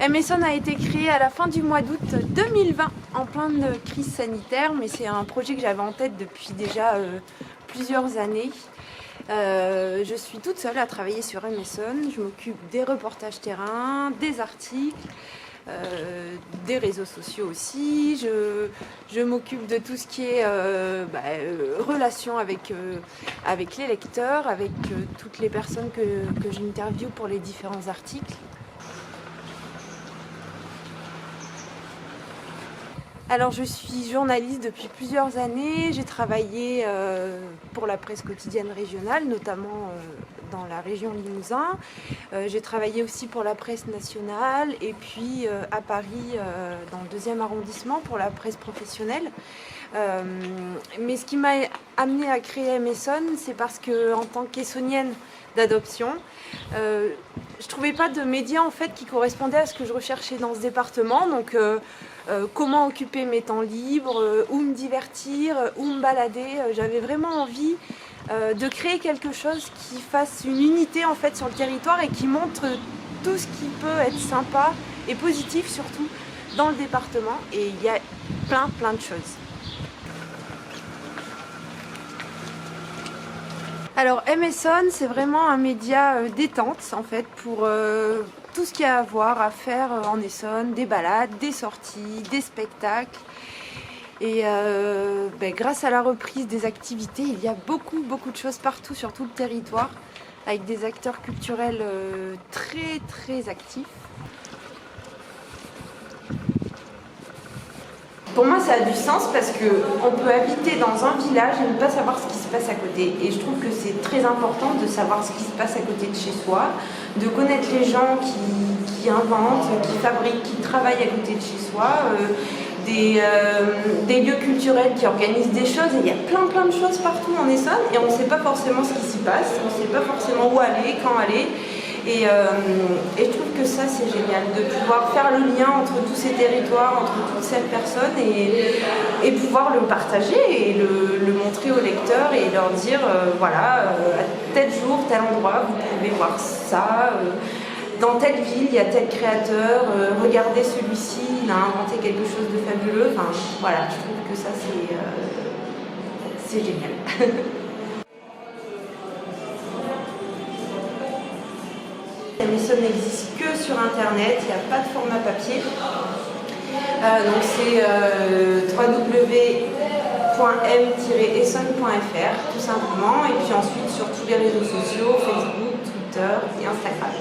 Amazon a été créé à la fin du mois d'août 2020, en pleine crise sanitaire, mais c'est un projet que j'avais en tête depuis déjà plusieurs années. Je suis toute seule à travailler sur Amazon. Je m'occupe des reportages terrain, des articles, des réseaux sociaux aussi. Je m'occupe de tout ce qui est relation avec les lecteurs, avec toutes les personnes que j'interviewe pour les différents articles. Alors je suis journaliste depuis plusieurs années, j'ai travaillé pour la presse quotidienne régionale, notamment dans la région Limousin. J'ai travaillé aussi pour la presse nationale et puis à Paris dans le 2e arrondissement pour la presse professionnelle. Mais ce qui m'a amenée à créer Amazon, c'est parce que en tant qu'essonienne d'adoption, je trouvais pas de médias en fait qui correspondaient à ce que je recherchais dans ce département. Donc comment occuper mes temps libres, où me divertir, où me balader. J'avais vraiment envie de créer quelque chose qui fasse une unité en fait sur le territoire et qui montre tout ce qui peut être sympa et positif surtout dans le département. Et il y a plein de choses. Alors Amazon, c'est vraiment un média détente en fait pour tout ce qu'il y a à faire en Essonne, des balades, des sorties, des spectacles. Et grâce à la reprise des activités, il y a beaucoup de choses partout sur tout le territoire, avec des acteurs culturels très actifs. Pour moi, ça a du sens parce qu'on peut habiter dans un village et ne pas savoir ce qui se passe à côté. Et je trouve que c'est très important de savoir ce qui se passe à côté de chez soi, de connaître les gens qui inventent, qui fabriquent, qui travaillent à côté de chez soi, des lieux culturels qui organisent des choses. Et il y a plein de choses partout en Essonne et on ne sait pas forcément ce qui s'y passe, on ne sait pas forcément où aller, quand aller. Et je trouve que ça c'est génial, de pouvoir faire le lien entre tous ces territoires, entre toutes ces personnes et pouvoir le partager et le montrer aux lecteurs et leur dire voilà, à tel jour, tel endroit, vous pouvez voir ça, dans telle ville il y a tel créateur, regardez celui-ci, il a inventé quelque chose de fabuleux. Enfin voilà, je trouve que ça c'est génial. Amazon n'existe que sur internet, il n'y a pas de format papier. Donc c'est www.m-essonne.fr tout simplement, et puis ensuite sur tous les réseaux sociaux, Facebook, Twitter et Instagram.